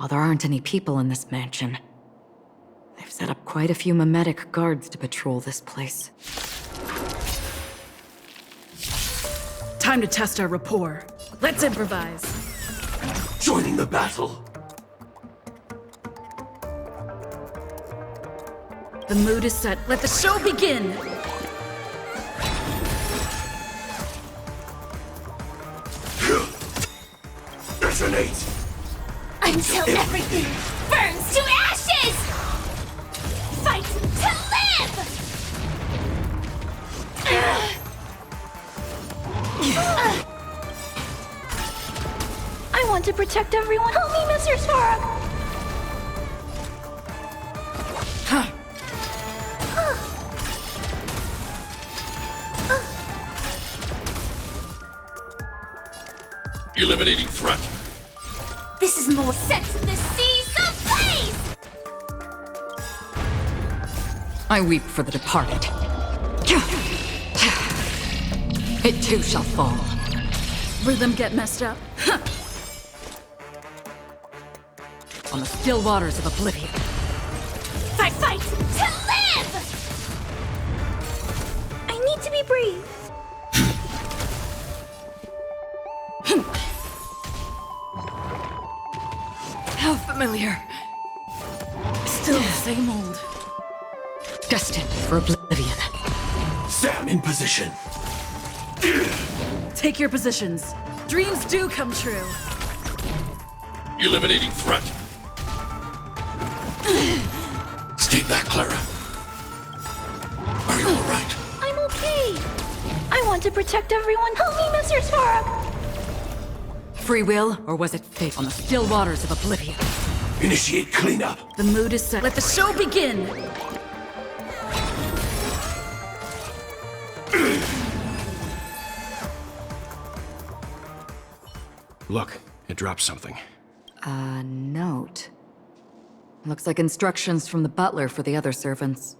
While there aren't any people in this mansion, they've set up quite a few mimetic guards to patrol this place. Time to test our rapport. Let's improvise. Joining the battle. The mood is set. Let the show begin! Detonate! Until everything burns to ashes! Fight to live! I want to protect everyone. Help me, Mr. Sora! Eliminating threat. This is more sense of the seas of blaze! I weep for the departed. It too shall fall. Rhythm get messed up. On the still waters of oblivion. Fight to live! I need to be brave. How familiar. Still the same old. Destined for oblivion. Sam in position. Take your positions. Dreams do come true. Eliminating threat. Stay back, Clara. Are you alright? I'm okay. I want to protect everyone. Help me, Mr. Sora! Free will, or was it fate on the still waters of oblivion? Initiate cleanup. The mood is set. Let the show begin! Look, it dropped something. A note. Looks like instructions from the butler for the other servants.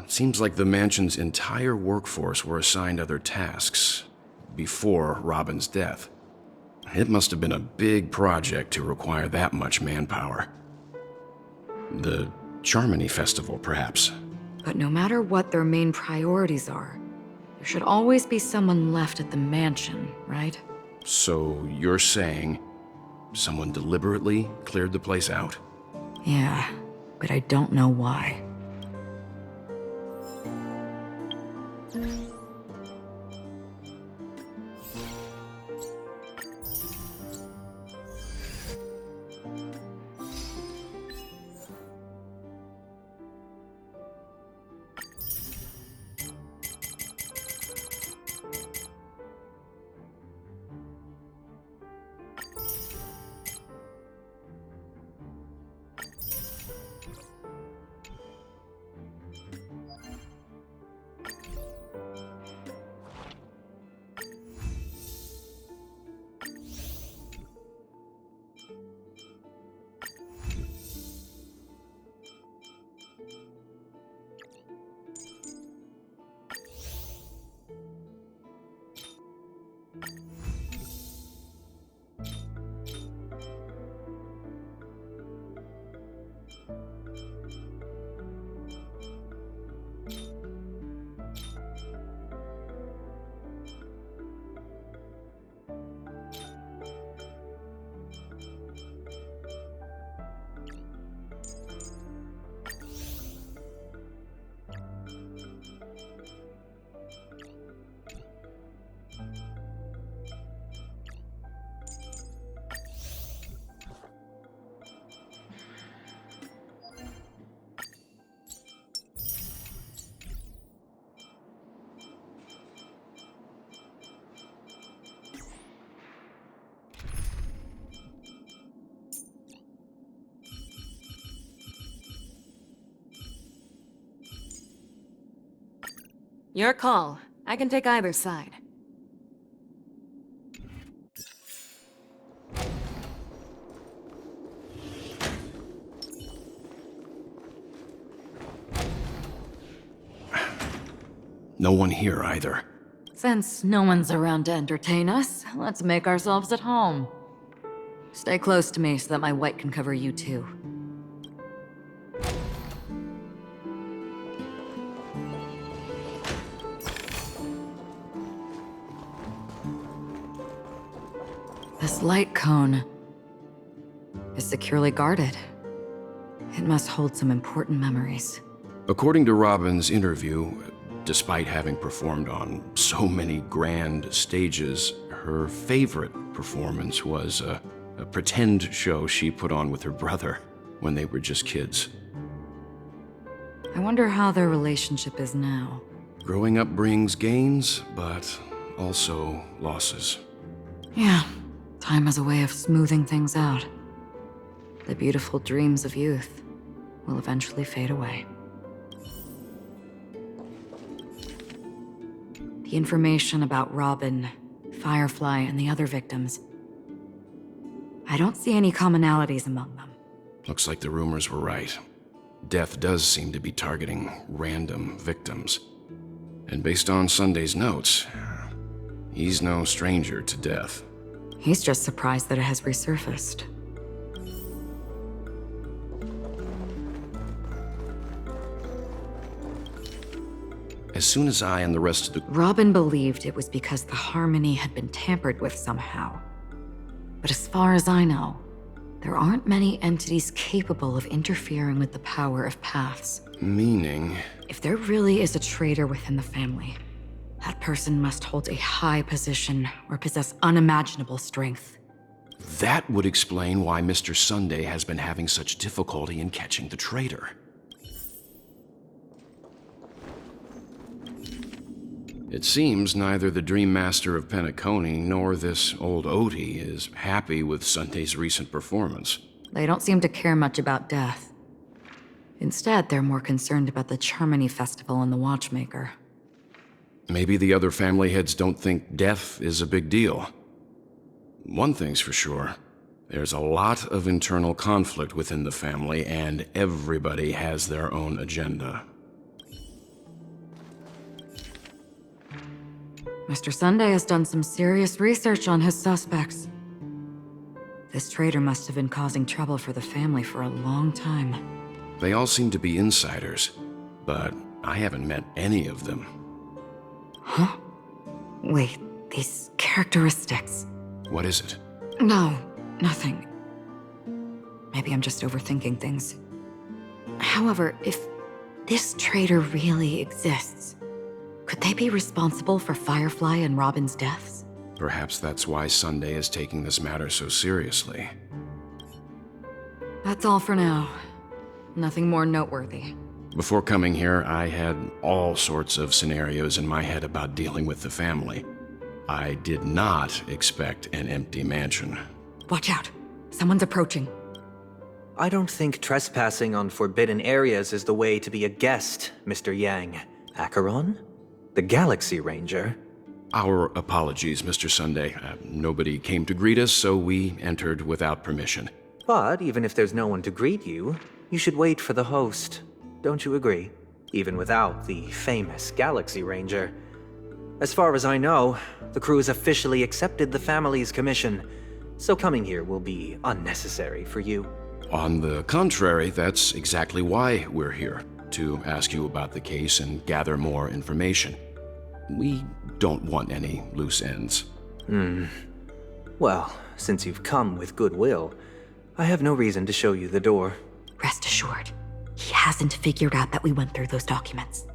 Seems like the mansion's entire workforce were assigned other tasks before Robin's death. It must have been a big project to require that much manpower. The Charmony Festival, perhaps. But no matter what their main priorities are, there should always be someone left at the mansion, right? So you're saying someone deliberately cleared the place out? Yeah, but I don't know why. Your call. I can take either side. No one here either. Since no one's around to entertain us, let's make ourselves at home. Stay close to me so that my white can cover you too. This light cone is securely guarded. It must hold some important memories. According to Robin's interview, despite having performed on so many grand stages, her favorite performance was a pretend show she put on with her brother when they were just kids. I wonder how their relationship is now. Growing up brings gains, but also losses. Yeah, time has a way of smoothing things out. The beautiful dreams of youth will eventually fade away. The information about Robin, Firefly, and the other victims, I don't see any commonalities among them. Looks like the rumors were right. Death does seem to be targeting random victims. And based on Sunday's notes, he's no stranger to death. He's just surprised that it has resurfaced. As soon as I and the rest of the... Robin believed it was because the harmony had been tampered with somehow. But as far as I know, there aren't many entities capable of interfering with the power of paths. Meaning... If there really is a traitor within the family, that person must hold a high position or possess unimaginable strength. That would explain why Mr. Sunday has been having such difficulty in catching the traitor. It seems neither the Dream Master of Penacony nor this old Odie is happy with Sunday's recent performance. They don't seem to care much about death. Instead, they're more concerned about the Charmony Festival and the Watchmaker. Maybe the other family heads don't think death is a big deal. One thing's for sure. There's a lot of internal conflict within the family, and everybody has their own agenda. Mr. Sunday has done some serious research on his suspects. This traitor must have been causing trouble for the family for a long time. They all seem to be insiders, but I haven't met any of them. Huh? Wait, these characteristics. What is it? No, nothing. Maybe I'm just overthinking things. However, if this traitor really exists, could they be responsible for Firefly and Robin's deaths? Perhaps that's why Sunday is taking this matter so seriously. That's all for now. Nothing more noteworthy. Before coming here, I had all sorts of scenarios in my head about dealing with the family. I did not expect an empty mansion. Watch out. Someone's approaching. I don't think trespassing on forbidden areas is the way to be a guest, Mr. Yang. Acheron? The Galaxy Ranger? Our apologies, Mr. Sunday. Nobody came to greet us, so we entered without permission. But even if there's no one to greet you, you should wait for the host. Don't you agree? Even without the famous Galaxy Ranger. As far as I know, the crew has officially accepted the family's commission, so coming here will be unnecessary for you. On the contrary, that's exactly why we're here, to ask you about the case and gather more information. We don't want any loose ends. Well, since you've come with goodwill, I have no reason to show you the door. Rest assured, he hasn't figured out that we went through those documents.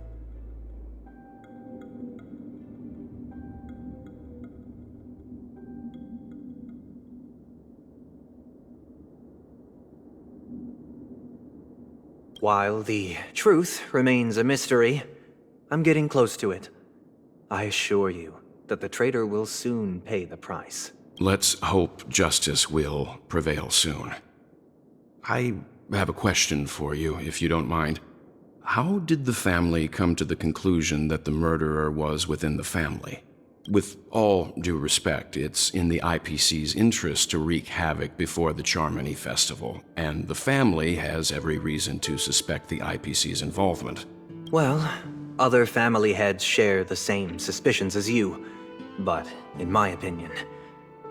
While the truth remains a mystery, I'm getting close to it. I assure you that the traitor will soon pay the price. Let's hope justice will prevail soon. I have a question for you, if you don't mind. How did the family come to the conclusion that the murderer was within the family? With all due respect, it's in the IPC's interest to wreak havoc before the Charmony Festival, and the family has every reason to suspect the IPC's involvement. Well, other family heads share the same suspicions as you, but in my opinion,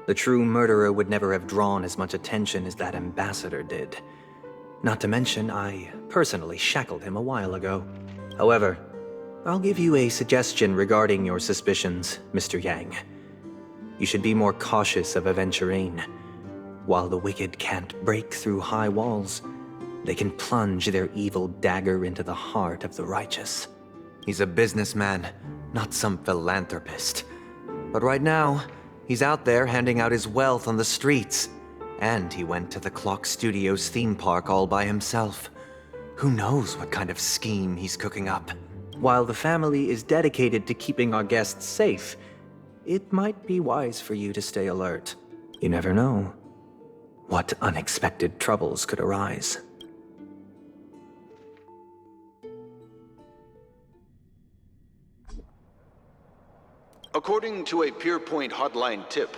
The true murderer would never have drawn as much attention as that ambassador did. Not to mention, I personally shackled him a while ago. However, I'll give you a suggestion regarding your suspicions, Mr. Yang. You should be more cautious of Aventurine. While the wicked can't break through high walls, they can plunge their evil dagger into the heart of the righteous. He's a businessman, not some philanthropist. But right now, he's out there handing out his wealth on the streets. And he went to the Clock Studios theme park all by himself. Who knows what kind of scheme he's cooking up? While the family is dedicated to keeping our guests safe, it might be wise for you to stay alert. You never know what unexpected troubles could arise. According to a Pierpoint hotline tip,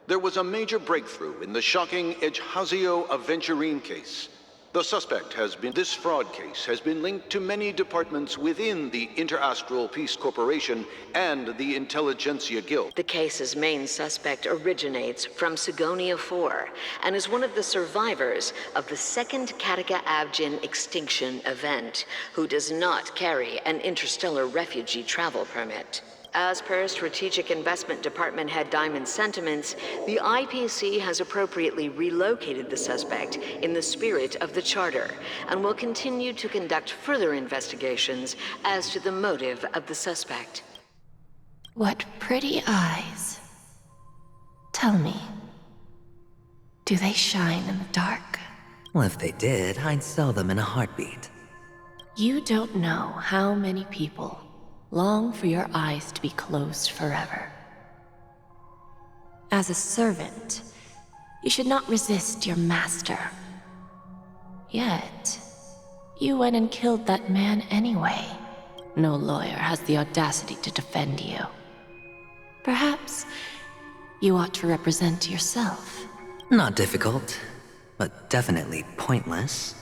there was a major breakthrough in the shocking Ejhazio Aventurine case. This fraud case has been linked to many departments within the Interastral Peace Corporation and the Intelligentsia Guild. The case's main suspect originates from Sigonia 4 and is one of the survivors of the second Kataka Abjin extinction event, who does not carry an interstellar refugee travel permit. As per Strategic Investment Department Head Diamond's sentiments, the IPC has appropriately relocated the suspect in the spirit of the Charter and will continue to conduct further investigations as to the motive of the suspect. What pretty eyes. Tell me, do they shine in the dark? Well, if they did, I'd sell them in a heartbeat. You don't know how many people long for your eyes to be closed forever. As a servant, you should not resist your master. Yet, you went and killed that man anyway. No lawyer has the audacity to defend you. Perhaps you ought to represent yourself. Not difficult, but definitely pointless.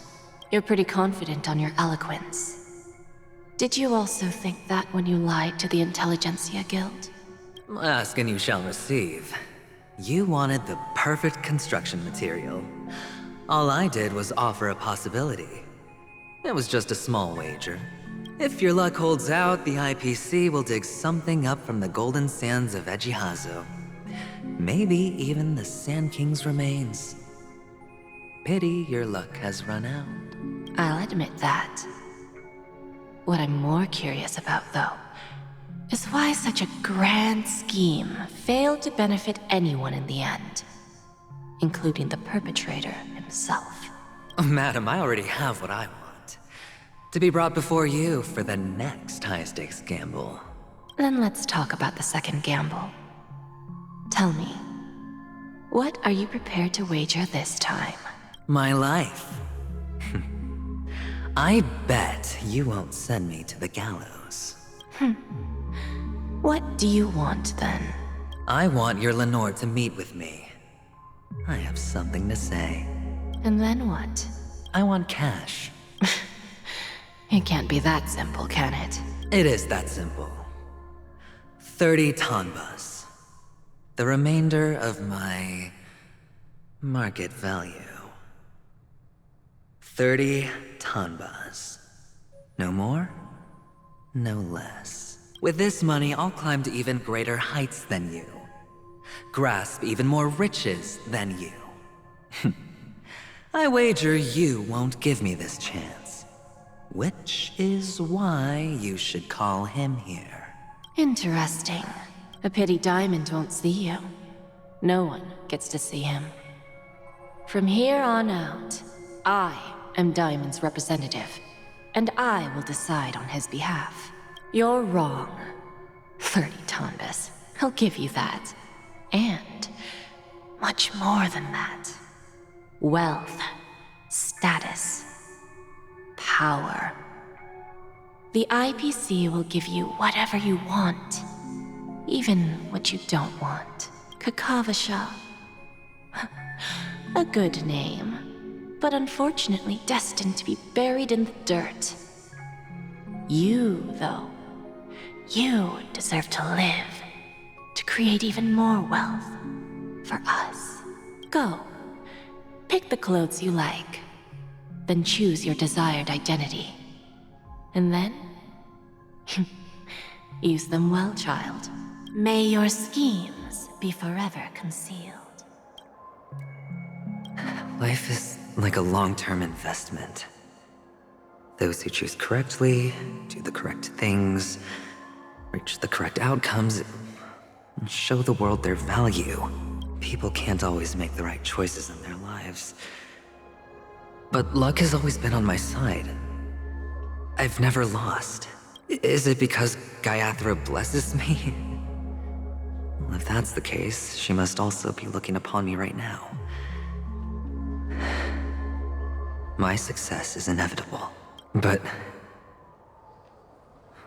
You're pretty confident on your eloquence. Did you also think that when you lied to the Intelligentsia Guild? Ask and you shall receive. You wanted the perfect construction material. All I did was offer a possibility. It was just a small wager. If your luck holds out, the IPC will dig something up from the golden sands of Ejhazio. Maybe even the Sand King's remains. Pity your luck has run out. I'll admit that. What I'm more curious about, though, is why such a grand scheme failed to benefit anyone in the end, including the perpetrator himself. Madam, I already have what I want. To be brought before you for the next high-stakes gamble. Then let's talk about the second gamble. Tell me, what are you prepared to wager this time? My life. I bet you won't send me to the gallows. What do you want, then? I want your Lenore to meet with me. I have something to say. And then what? I want cash. It can't be that simple, can it? It is that simple. 30 tonbas. The remainder of my market value. 30 tonbas. No more, no less. With this money, I'll climb to even greater heights than you. Grasp even more riches than you. I wager you won't give me this chance. Which is why you should call him here. Interesting. A pity Diamond won't see you. No one gets to see him. From here on out, I am Diamond's representative, and I will decide on his behalf. You're wrong. 30 tonbas. I'll give you that. And much more than that. Wealth, status, power. The IPC will give you whatever you want, even what you don't want. Kakavasha. A good name, but unfortunately destined to be buried in the dirt. You, though, you deserve to live, to create even more wealth. For us. Go. Pick the clothes you like. Then choose your desired identity. And then... use them well, child. May your schemes be forever concealed. Life is like a long-term investment. Those who choose correctly, do the correct things, reach the correct outcomes, and show the world their value. People can't always make the right choices in their lives. But luck has always been on my side. I've never lost. Is it because Gaiathra blesses me? Well, if that's the case, she must also be looking upon me right now. My success is inevitable. But...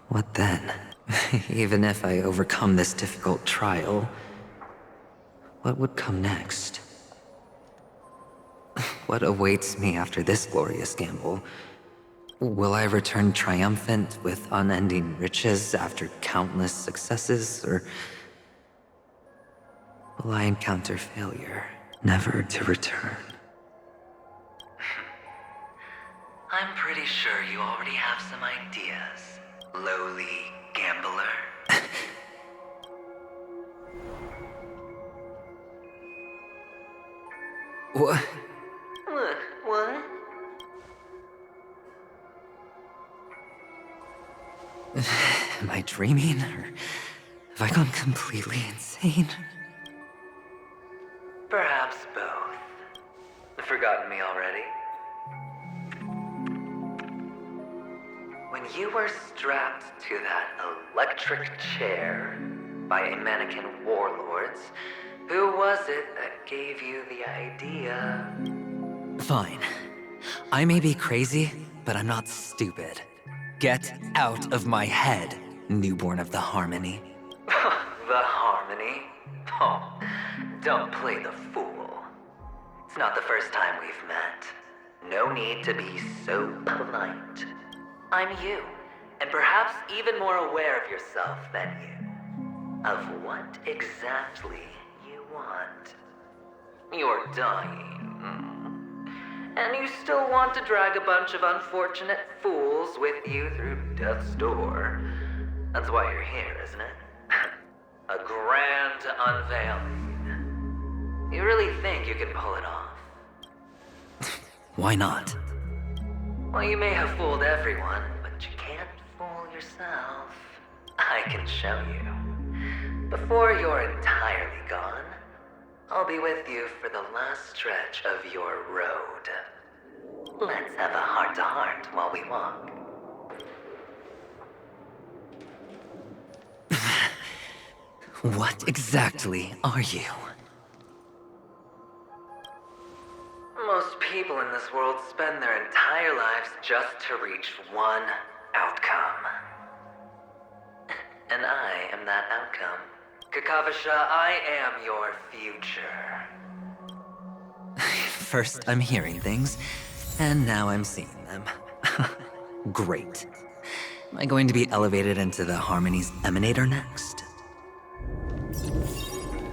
what then? Even if I overcome this difficult trial, what would come next? What awaits me after this glorious gamble? Will I return triumphant with unending riches after countless successes, or will I encounter failure, never to return? I'm pretty sure you already have some ideas, lowly gambler. What? What? Am I dreaming, or have I gone completely insane? Perhaps both. Forgotten me already? When you were strapped to that electric chair by a mannequin warlords, who was it that gave you the idea? Fine. I may be crazy, but I'm not stupid. Get out of my head, newborn of the Harmony. The Harmony? Oh, don't play the fool. It's not the first time we've met. No need to be so polite. I'm you, and perhaps even more aware of yourself than you. Of what exactly you want. You're dying. And you still want to drag a bunch of unfortunate fools with you through death's door. That's why you're here, isn't it? A grand unveiling. You really think you can pull it off? Why not? Well, you may have fooled everyone, but you can't fool yourself. I can show you. Before you're entirely gone, I'll be with you for the last stretch of your road. Let's have a heart-to-heart while we walk. What exactly are you? Most people in this world spend their entire lives just to reach one outcome. And I am that outcome. Kakavasha, I am your future. First I'm hearing things, and now I'm seeing them. Great. Am I going to be elevated into the Harmony's Emanator next?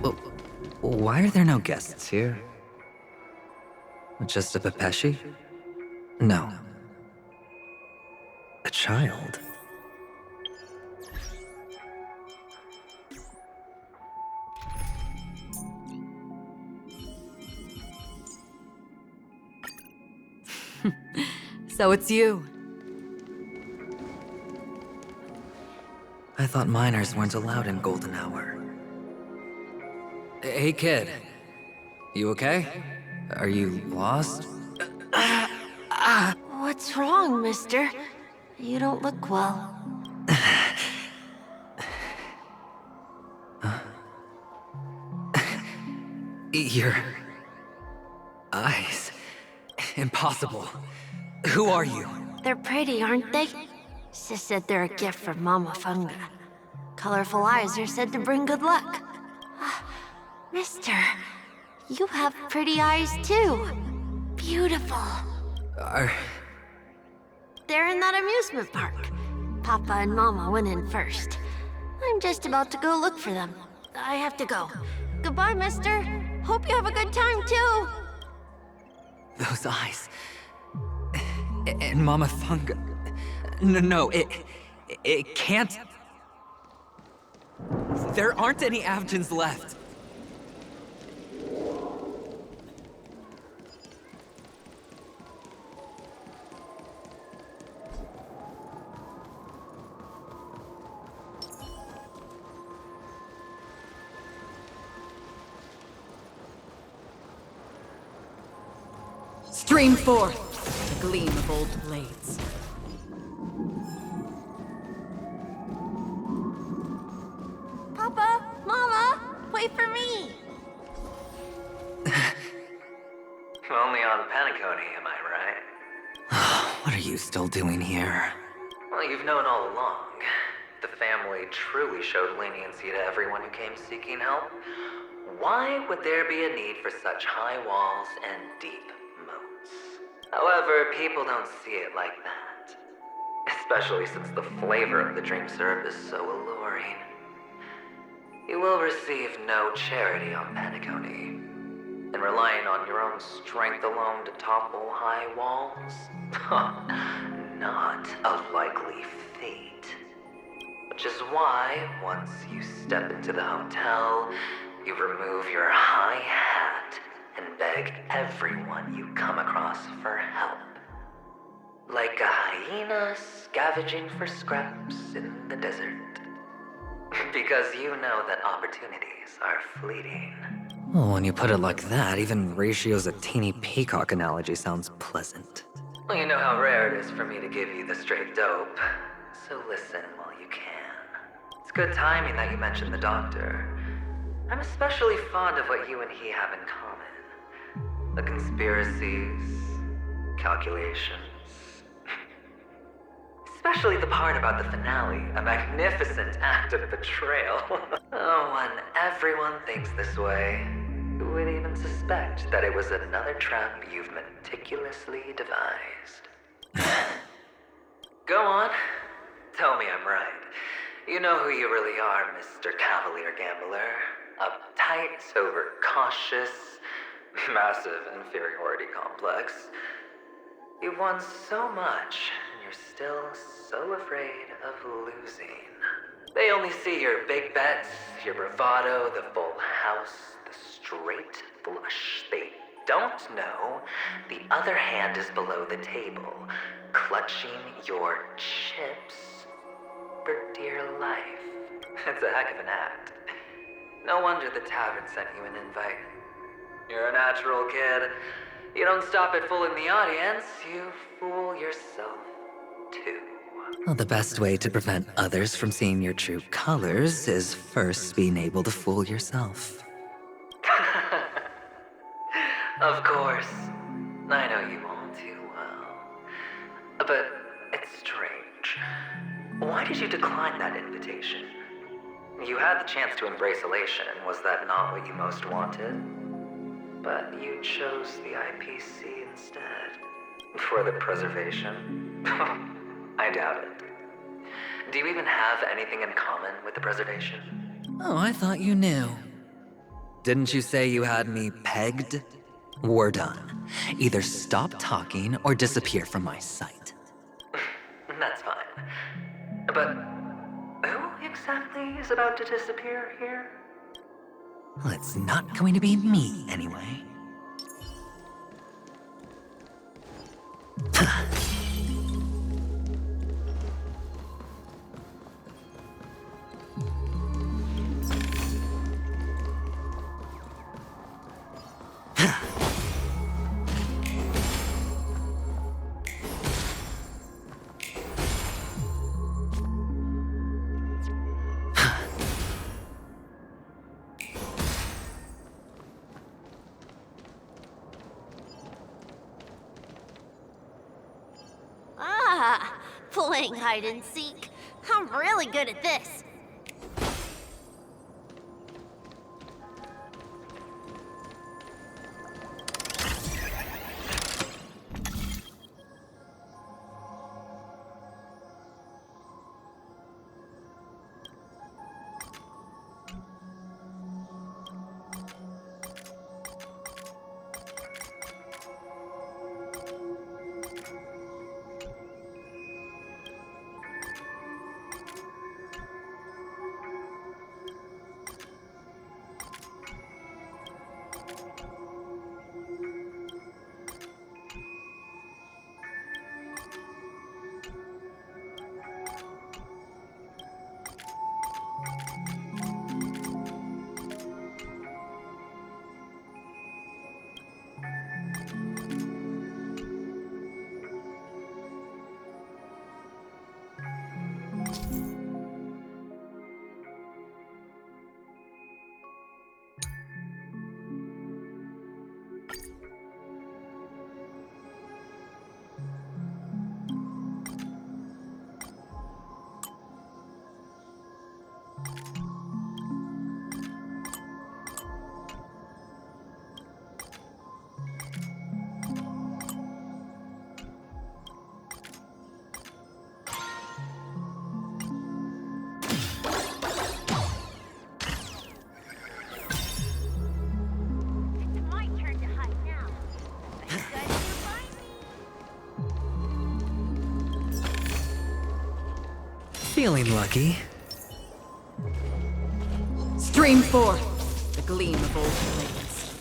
Well, why are there no guests here? Just a Pepeshi? No. A child? So it's you. I thought minors weren't allowed in Golden Hour. Hey kid, you okay? Are you lost? What's wrong, mister? You don't look well. Your eyes. Impossible. Who are you? They're pretty, aren't they? Sis said they're a gift from Mama Funga. Colorful eyes are said to bring good luck. Mister, you have pretty eyes too. Beautiful. They're in that amusement park. Papa and Mama went in first. I'm just about to go look for them. I have to go. Goodbye, mister. Hope you have a good time too. Those eyes. And Mama Funga. No, it can't. There aren't any Avgens left. Stream forth the gleam of old blades. Papa, Mama, wait for me. Only on Penacony, am I right? What are you still doing here? Well, you've known all along. The family truly showed leniency to everyone who came seeking help. Why would there be a need for such high walls and deep moats? However, people don't see it like that. Especially since the flavor of the dream syrup is so alluring. You will receive no charity on Penacony. And relying on your own strength alone to topple high walls? Not a likely fate. Which is why, once you step into the hotel, you remove your high hat and beg everyone you come across for help. Like a hyena scavenging for scraps in the desert. Because you know that opportunities are fleeting. Well, when you put it like that, even Ratio's a teeny peacock analogy sounds pleasant. Well, you know how rare it is for me to give you the straight dope. So listen while you can. It's good timing that you mentioned the doctor. I'm especially fond of what you and he have in common. The conspiracies, calculations. Especially the part about the finale, a magnificent act of betrayal. Oh, when everyone thinks this way, who would even suspect that it was another trap you've meticulously devised? Go on. Tell me I'm right. You know who you really are, Mr. Cavalier Gambler. Uptight, overcautious, massive inferiority complex. You've won so much, and you're still so afraid of losing. They only see your big bets, your bravado, the full house, the straight flush. They don't know the other hand is below the table, clutching your chips for dear life. It's a heck of an act. No wonder the tavern sent you an invite. You're a natural kid. You don't stop at fooling the audience, you fool yourself too. Well, the best way to prevent others from seeing your true colors is first being able to fool yourself. Of course. I know you all too well. But it's strange. Why did you decline that invitation? You had the chance to embrace elation, was that not what you most wanted? But you chose the IPC instead. For the preservation? I doubt it. Do you even have anything in common with the preservation? Oh, I thought you knew. Didn't you say you had me pegged? We're done. Either stop talking or disappear from my sight. That's fine. But who exactly is about to disappear here? Well, it's not going to be me, anyway. Playing hide and seek. I'm really good at this. Feeling lucky. Stream forth the gleam of old blades.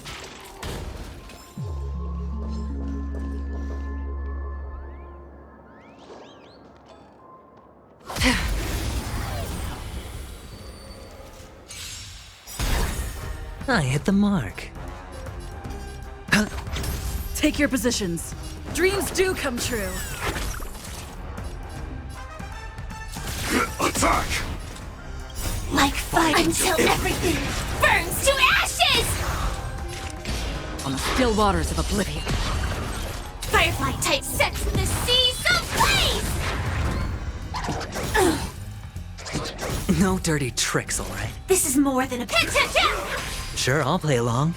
I hit the mark. Take your positions. Dreams do come true. Attack! Like fire until everything burns to ashes! On the still waters of oblivion. Firefly type sets the seas ablaze! No dirty tricks, alright? This is more than a pit. Sure, I'll play along.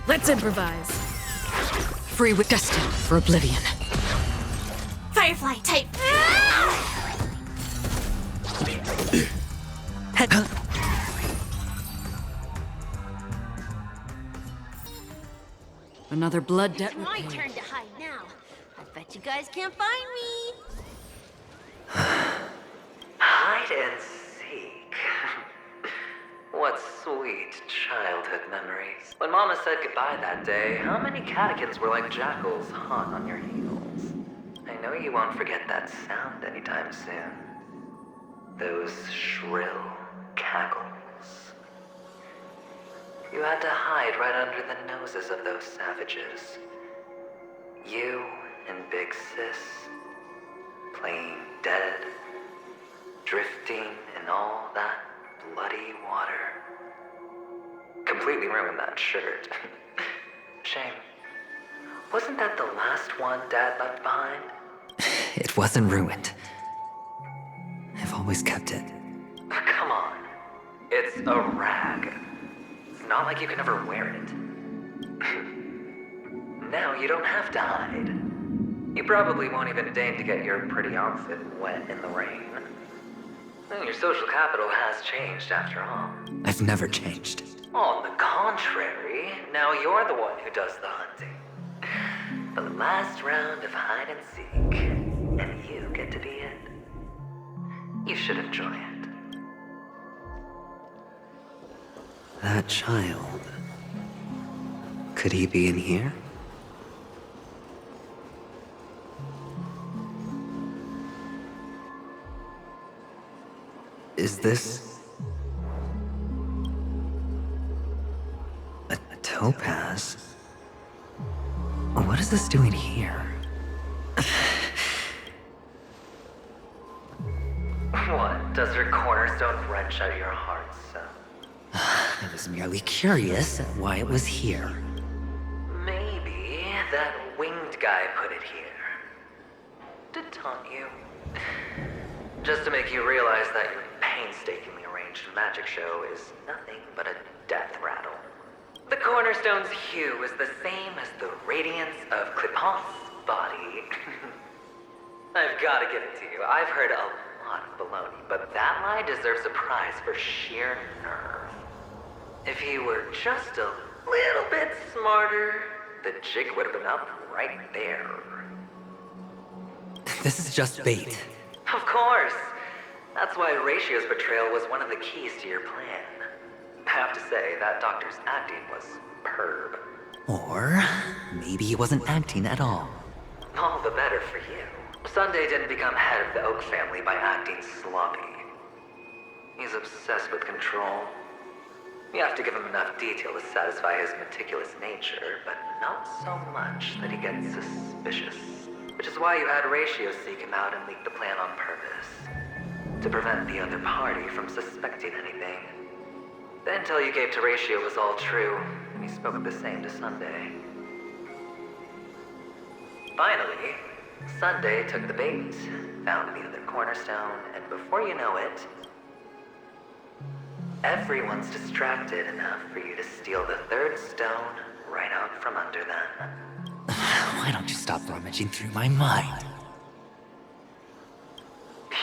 Let's improvise. Free with destined for oblivion. Firefly type. Another blood debt It's my repaid. turn to hide now. I bet you guys can't find me. Hide and seek. What sweet childhood memories. When Mama said goodbye that day, how many catechins were like jackals hot on your heels? I know you won't forget that sound anytime soon. Those shrill cackles. You had to hide right under the noses of those savages. You and Big Sis, playing dead, drifting in all that bloody water. Completely ruined that shirt. Shame. Wasn't that the last one Dad left behind? It wasn't ruined. I've always kept it. Come on. It's a rag. It's not like you can ever wear it. Now you don't have to hide. You probably won't even deign to get your pretty outfit wet in the rain. Your social capital has changed after all. I've never changed. On the contrary, now you're the one who does the hunting. The last round of hide and seek, and you get to be it. You should enjoy it. That child. Could he be in here? Is this a topaz? What is this doing here? What? Does your cornerstone wrench out your heart, son? I was merely curious at why it was here. Maybe that winged guy put it here. To taunt you. Just to make you realize that your painstakingly arranged magic show is nothing but a death rattle. The cornerstone's hue is the same as the radiance of Clipant's body. I've got to give it to you. I've heard a lot of baloney, but that lie deserves a prize for sheer nerve. If he were just a little bit smarter, the jig would have been up right there. This is just bait. Of course. That's why Ratio's betrayal was one of the keys to your plan. I have to say, that doctor's acting was superb. Or maybe he wasn't acting at all. All the better for you. Sunday didn't become head of the Oak family by acting sloppy. He's obsessed with control. You have to give him enough detail to satisfy his meticulous nature, but not so much that he gets suspicious. Which is why you had Ratio seek him out and leak the plan on purpose. To prevent the other party from suspecting anything. The intel you gave to Ratio was all true, and he spoke the same to Sunday. Finally, Sunday took the bait, found the other cornerstone, and before you know it, everyone's distracted enough for you to steal the third stone right out from under them. Why don't you stop rummaging through my mind?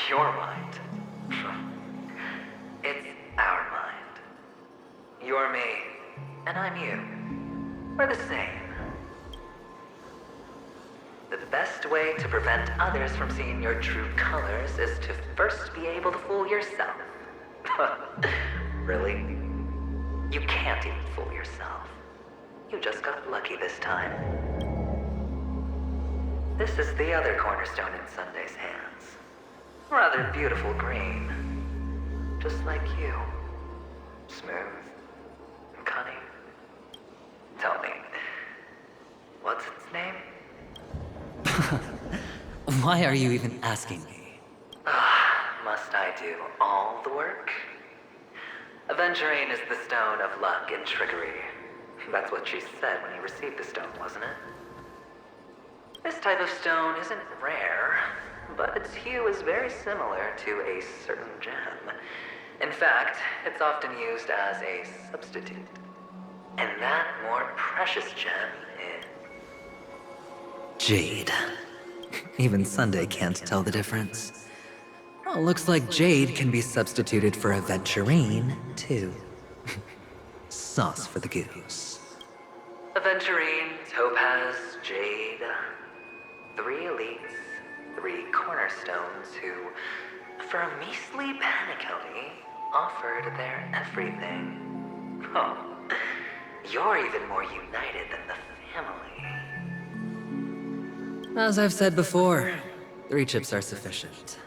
Your mind? It's our mind. You're me, and I'm you. We're the same. The best way to prevent others from seeing your true colors is to first be able to fool yourself. Really? You can't even fool yourself. You just got lucky this time. This is the other cornerstone in Sunday's hands. Rather beautiful green. Just like you. Smooth and cunning. Tell me, what's its name? Why are you even asking me? Must I do all the work? Aventurine is the stone of luck and trickery. That's what she said when you received the stone, wasn't it? This type of stone isn't rare, but its hue is very similar to a certain gem. In fact, it's often used as a substitute. And that more precious gem is jade. Even Sunday can't tell the difference. Oh, looks like jade can be substituted for aventurine, too. Sauce for the goose. Aventurine, topaz, jade. 3 elites, 3 cornerstones who, for a measly penny, offered their everything. Oh, you're even more united than the family. As I've said before, 3 chips are sufficient.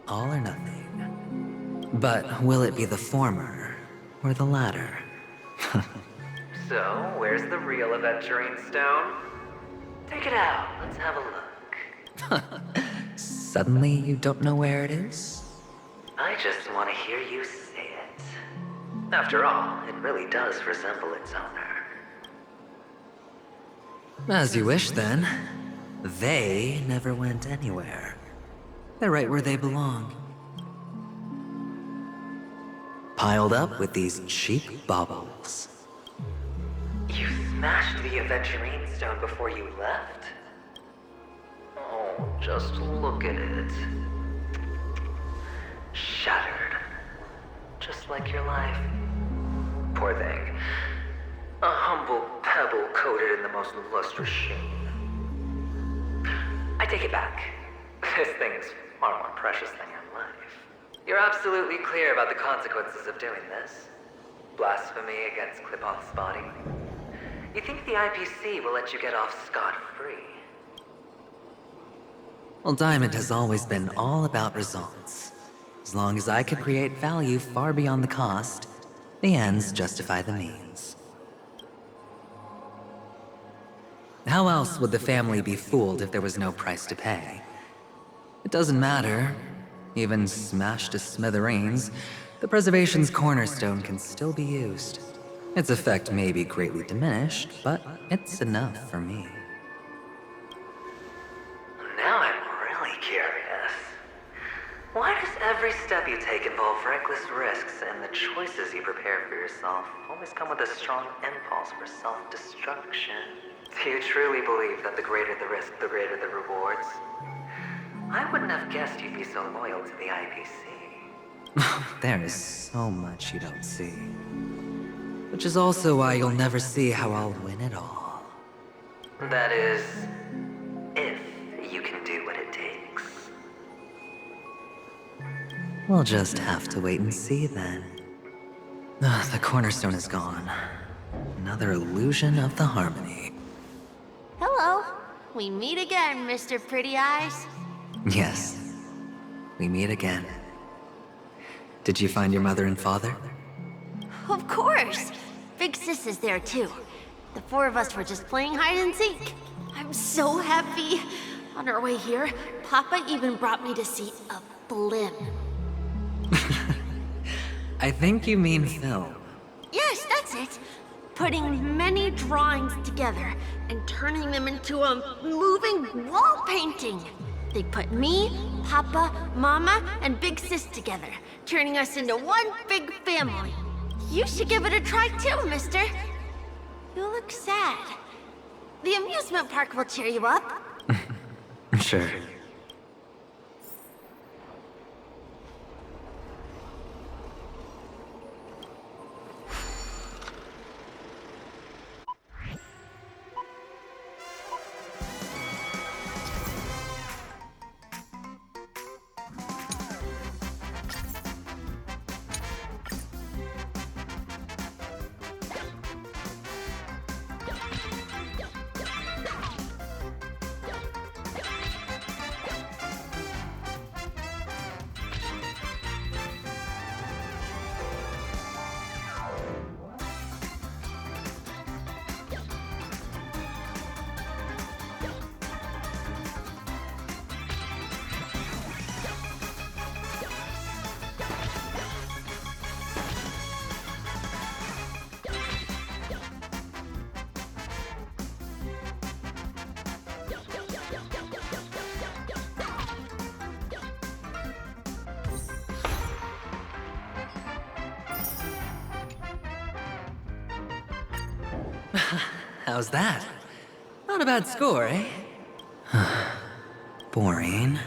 All or nothing. But will it be the former or the latter? So, where's the real aventurine stone? Take it out, let's have a look. Suddenly you don't know where it is? I just want to hear you say it. After all, it really does resemble its owner. As you wish, then. They never went anywhere. They're right where they belong. Piled up with these cheap baubles. You smashed the aventurine stone before you left? Oh, just look at it. Shattered. Just like your life. Poor thing. A humble pebble coated in the most lustrous sheen. I take it back. This thing is far more precious than your life. You're absolutely clear about the consequences of doing this. Blasphemy against Klipoth's body. You think the IPC will let you get off scot-free? Well, Diamond has always been all about results. As long as I could create value far beyond the cost, the ends justify the means. How else would the family be fooled if there was no price to pay? It doesn't matter. Even smashed to smithereens, the preservation's cornerstone can still be used. Its effect may be greatly diminished, but it's enough for me. Now I'm really curious. Why does every step you take involve reckless risks, and the choices you prepare for yourself always come with a strong impulse for self-destruction? Do you truly believe that the greater the risk, the greater the rewards? I wouldn't have guessed you'd be so loyal to the IPC. There is so much you don't see. Which is also why you'll never see how I'll win it all. That is, if you can do what it takes. We'll just have to wait and see then. The cornerstone is gone. Another illusion of the harmony. Hello. We meet again, Mr. Pretty Eyes. Yes, we meet again. Did you find your mother and father? Of course. Big Sis is there too. The 4 of us were just playing hide and seek. I'm so happy. On our way here, Papa even brought me to see a blimp. I think you mean film. Yes, that's it. Putting many drawings together and turning them into a moving wall painting. They put me, Papa, Mama, and Big Sis together, turning us into one big family. You should give it a try too, mister. You look sad. The amusement park will cheer you up. Sure. How's that? Not a bad score, eh? Boring.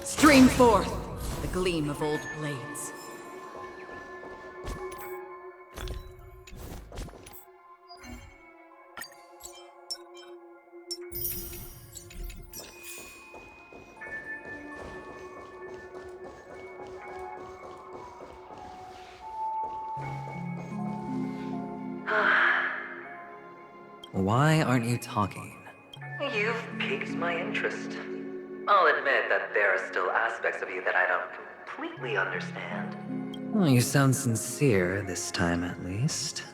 Stream forth the gleam of old blades. Why aren't you talking? You've piqued my interest. I'll admit that there are still aspects of you that I don't completely understand. Well, you sound sincere this time, at least.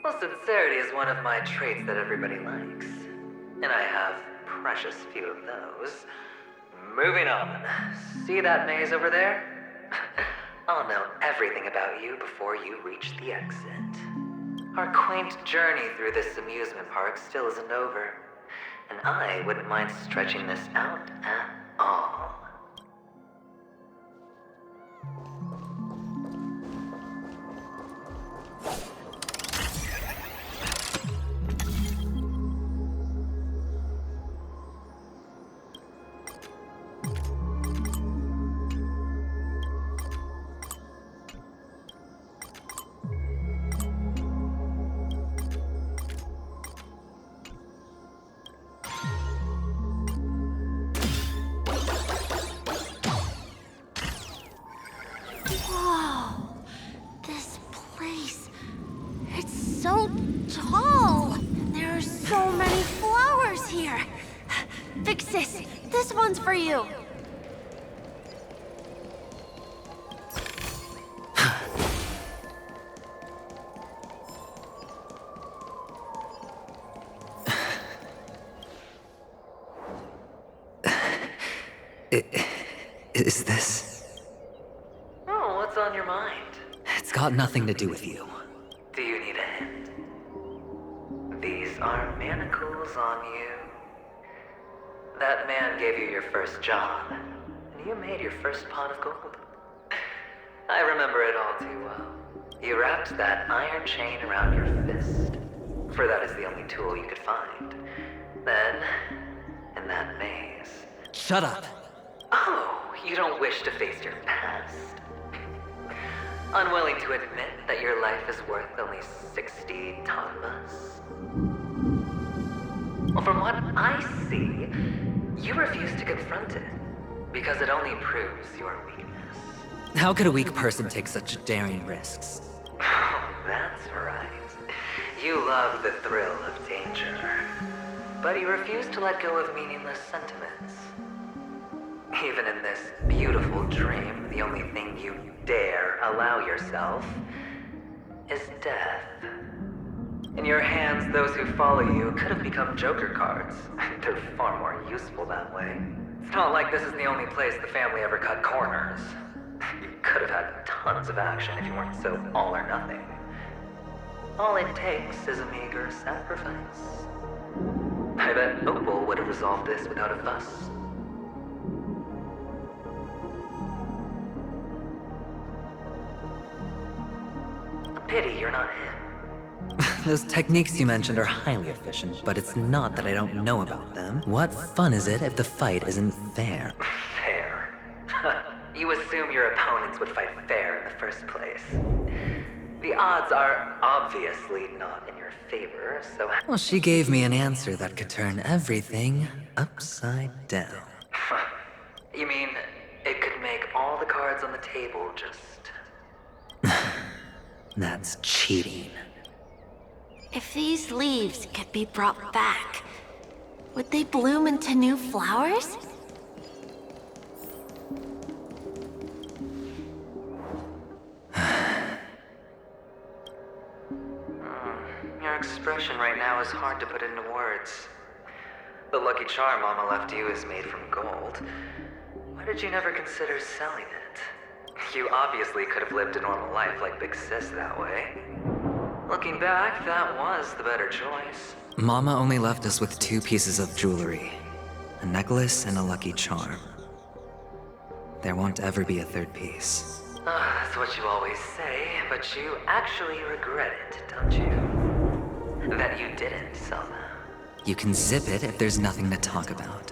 Well, sincerity is one of my traits that everybody likes. And I have precious few of those. Moving on. See that maze over there? I'll know everything about you before you reach the exit. Our quaint journey through this amusement park still isn't over. And I wouldn't mind stretching this out at all. Whoa! This place. It's so tall! And there are so many flowers here! Vixis, this one's for you! Is this... Oh, what's on your mind? It's got nothing to do with you. Do you need a hint? These are manacles on you. That man gave you your first job, and you made your first pot of gold. I remember it all too well. You wrapped that iron chain around your fist, for that is the only tool you could find. Then, in that maze... Shut up! Oh, you don't wish to face your past? Unwilling to admit that your life is worth only 60 tanmas? Well, from what I see, you refuse to confront it, because it only proves your weakness. How could a weak person take such daring risks? Oh, that's right. You love the thrill of danger, but you refuse to let go of meaningless sentiments. Even in this beautiful dream, the only thing you dare allow yourself is death. In your hands, those who follow you could have become Joker cards. They're far more useful that way. It's not like this is the only place the family ever cut corners. You could have had tons of action if you weren't so all or nothing. All it takes is a meager sacrifice. I bet Opal would have resolved this without a fuss. Pity you're not him. Those techniques you mentioned are highly efficient, but it's not that I don't know about them. What fun is it if the fight isn't fair? Fair. You assume your opponents would fight fair in the first place. The odds are obviously not in your favor, so... Well, she gave me an answer that could turn everything upside down. You mean it could make all the cards on the table just... That's cheating. If these leaves could be brought back, would they bloom into new flowers? Your expression right now is hard to put into words. The lucky charm Mama left you is made from gold. Why did you never consider selling it? You obviously could have lived a normal life like Big Sis that way. Looking back, that was the better choice. Mama only left us with 2 pieces of jewelry. A necklace and a lucky charm. There won't ever be a 3rd piece. That's what you always say, but you actually regret it, don't you? That you didn't sell them. You can zip it if there's nothing to talk about.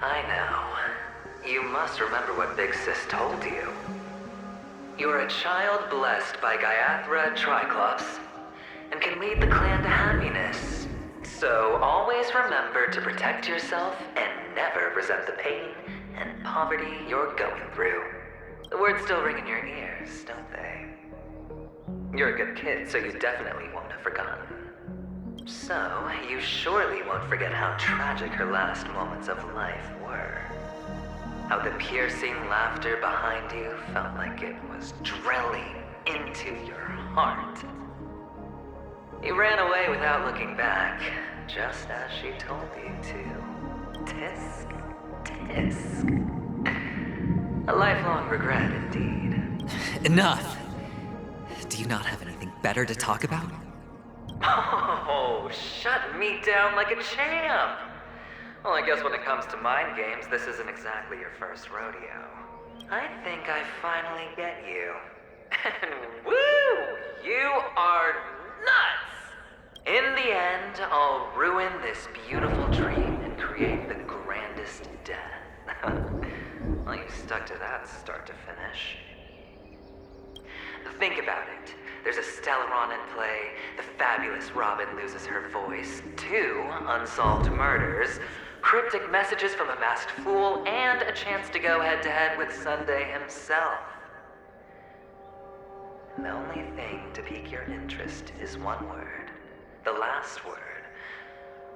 I know. You must remember what Big Sis told you. You're a child blessed by Gaiathra Triclops, and can lead the clan to happiness. So always remember to protect yourself and never resent the pain and poverty you're going through. The words still ring in your ears, don't they? You're a good kid, so you definitely won't have forgotten. So, you surely won't forget how tragic her last moments of life were. How the piercing laughter behind you felt like it was drilling into your heart. You ran away without looking back, just as she told you to. Tisk, tisk. A lifelong regret, indeed. Enough! Do you not have anything better to talk about? Oh, shut me down like a champ! Well, I guess when it comes to mind games, this isn't exactly your first rodeo. I think I finally get you. And woo! You are nuts! In the end, I'll ruin this beautiful dream and create the grandest death. Well, you stuck to that start to finish. Think about it. There's a Stellaron in play, the fabulous Robin loses her voice, 2 unsolved murders, cryptic messages from a masked fool, and a chance to go head-to-head with Sunday himself. And the only thing to pique your interest is one word. The last word.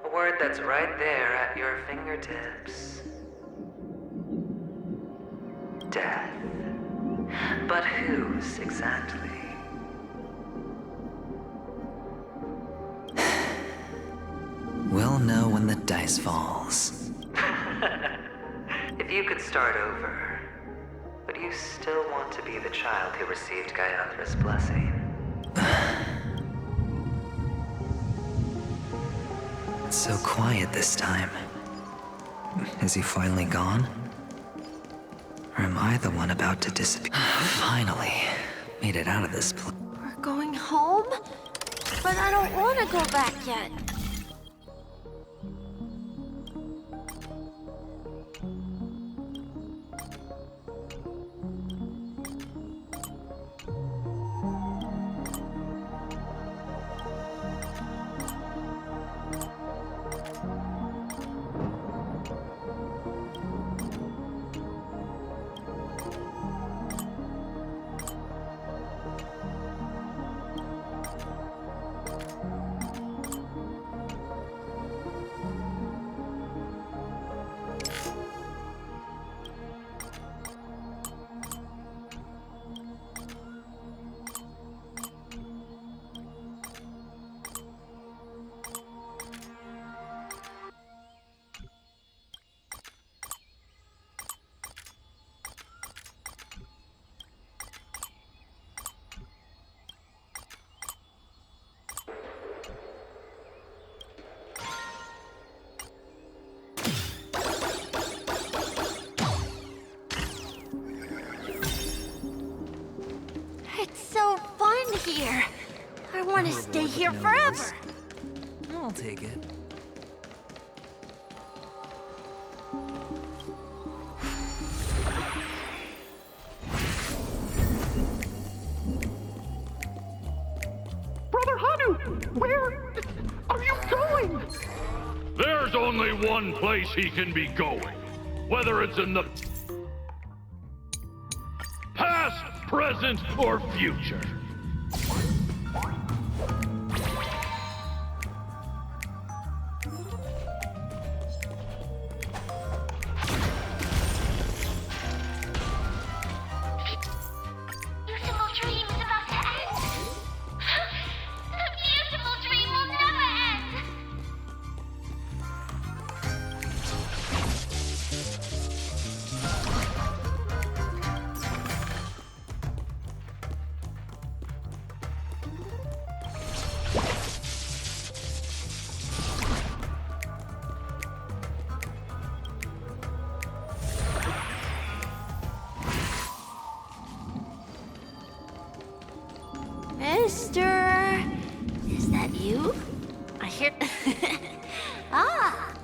A word that's right there at your fingertips. Death. But whose exactly? We'll know when the dice falls. If you could start over, would you still want to be the child who received Gaiathra's blessing? It's so quiet this time. Is he finally gone? Or am I the one about to disappear? Finally, made it out of this place. We're going home? But I don't want to go back yet. It's so fun here. I want to stay here forever. I'll take it. Brother Hanu, where are you going? There's only one place he can be going. Whether it's in the past, present, or future. Beautiful dream is about to end. The beautiful dream will never end. Mister... Is that you? I hear... Ah!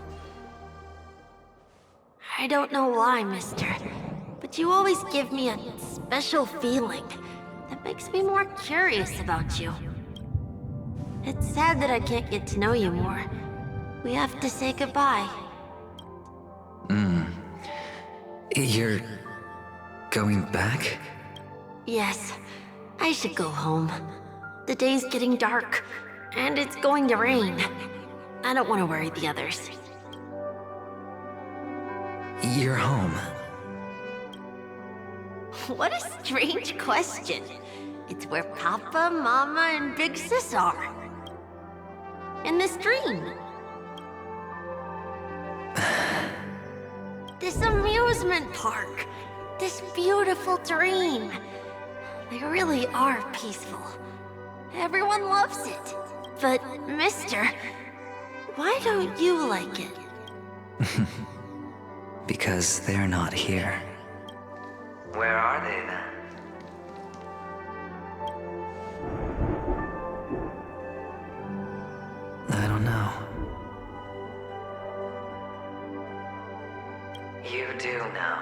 I don't know why, mister, but you always give me a special feeling that makes me more curious about you. It's sad that I can't get to know you more. We have to say goodbye. You're going back? Yes, I should go home. The day's getting dark, and it's going to rain. I don't want to worry the others. You're home. What a strange question. It's where Papa, Mama, and Big Sis are. In this dream. This amusement park. This beautiful dream. They really are peaceful. Everyone loves it. But, mister, why don't you like it? Because they're not here. Where are they then? I don't know. You do know.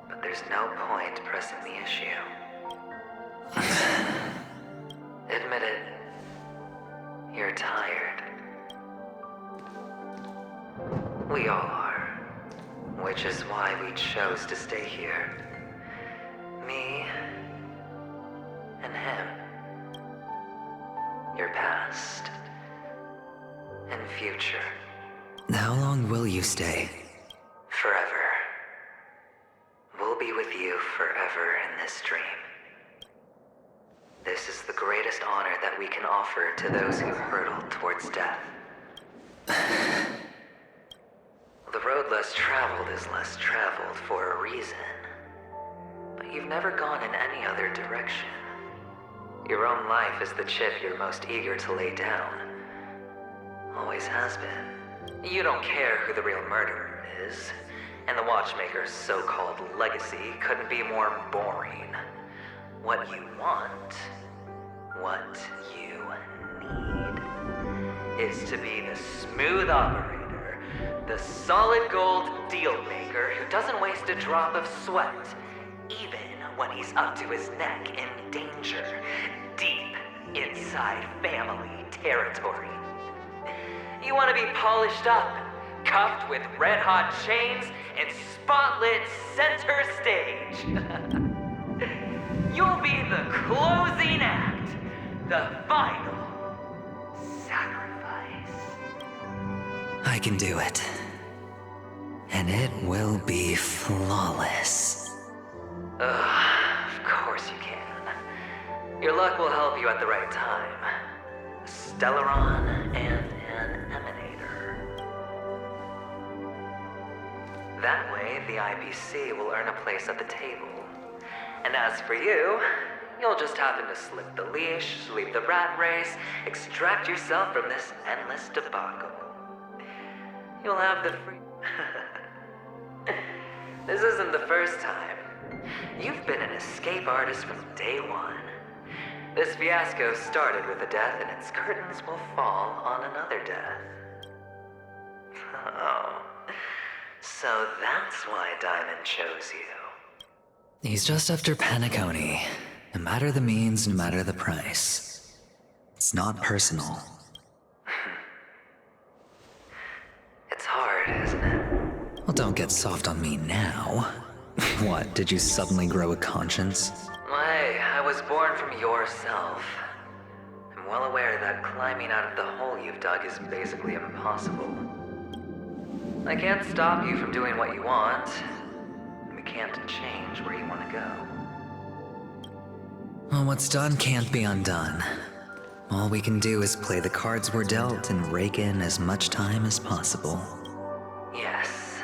But there's no point pressing the issue. Admit it. You're tired. We all are. Which is why we chose to stay here. Me and him. Your past and future. How long will you stay? Forever. We'll be with you forever in this dream. This is the greatest honor that we can offer to those who hurtle towards death. The road less traveled is less traveled for a reason. But you've never gone in any other direction. Your own life is the chip you're most eager to lay down. Always has been. You don't care who the real murderer is, and the Watchmaker's so-called legacy couldn't be more boring. What you want, what you need, is to be the smooth operator, the solid gold deal maker who doesn't waste a drop of sweat, even when he's up to his neck in danger, deep inside family territory. You want to be polished up, cuffed with red-hot chains, and spotlit center stage. You'll be the closing act, the final sacrifice. I can do it. And it will be flawless. Of course you can. Your luck will help you at the right time. A Stellaron and an Emanator. That way, the IBC will earn a place at the table. And as for you, you'll just happen to slip the leash, sweep the rat race, extract yourself from this endless debacle. You'll have the free... This isn't the first time. You've been an escape artist from day one. This fiasco started with a death, and its curtains will fall on another death. Oh. So that's why Diamond chose you. He's just after Paniconi. No matter the means, no matter the price. It's not personal. It's hard, isn't it? Well, don't get soft on me now. What, did you suddenly grow a conscience? Hey, I was born from yourself. I'm well aware that climbing out of the hole you've dug is basically impossible. I can't stop you from doing what you want. We can't change where you want to go. Well, what's done can't be undone. All we can do is play the cards we're dealt and rake in as much time as possible. Yes.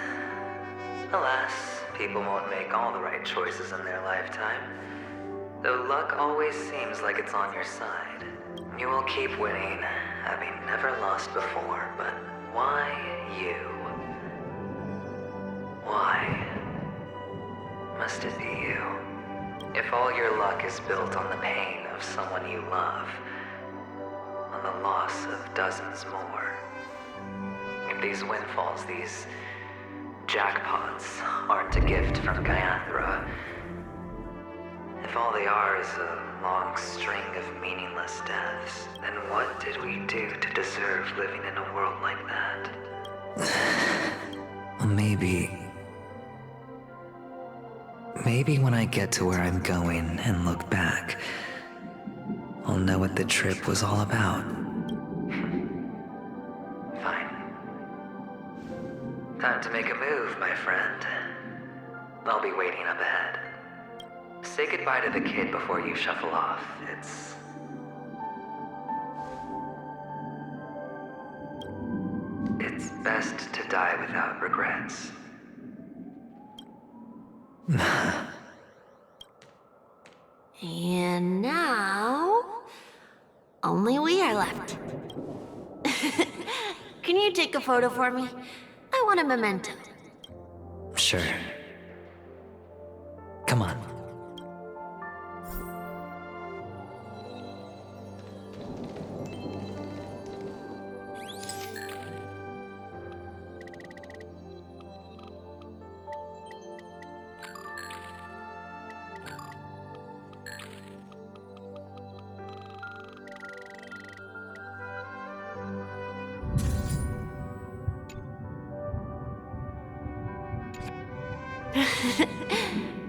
Alas, people won't make all the right choices in their lifetime. Though luck always seems like it's on your side. You will keep winning, having never lost before, but why you? Why must it be you? If all your luck is built on the pain of of someone you love, on the loss of dozens more. If these windfalls, these jackpots, aren't a gift from Gaiathra, if all they are is a long string of meaningless deaths, then what did we do to deserve living in a world like that? Maybe when I get to where I'm going and look back, I'll know what the trip was all about. Fine. Time to make a move, my friend. I'll be waiting up ahead. Say goodbye to the kid before you shuffle off. It's best to die without regrets. And now, only we are left. Can you take a photo for me? I want a memento. Sure. Come on.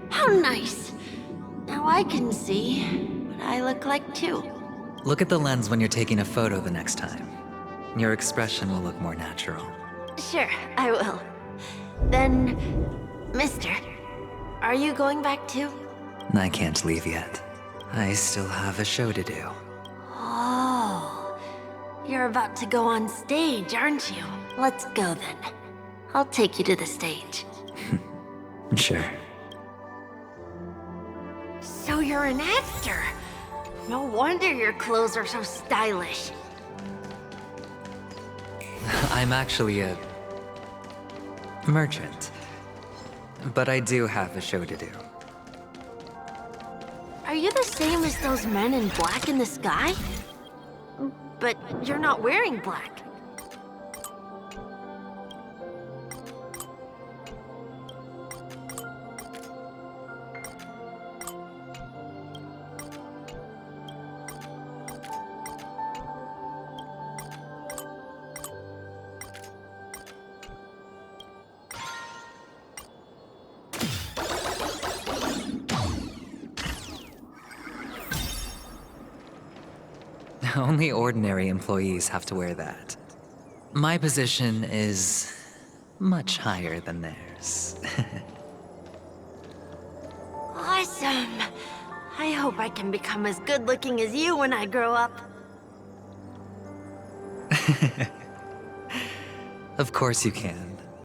How nice. Now I can see what I look like too. Look at the lens when you're taking a photo the next time. Your expression will look more natural. Sure, I will. Then, mister, are you going back too? I can't leave yet. I still have a show to do. Oh, you're about to go on stage, aren't you? Let's go then. I'll take you to the stage. Sure. So you're an actor. No wonder your clothes are so stylish. I'm actually a merchant. But I do have a show to do. Are you the same as those men in black in the sky? But you're not wearing black. Only ordinary employees have to wear that. My position is much higher than theirs. Awesome. I hope I can become as good looking as you when I grow up. Of course you can.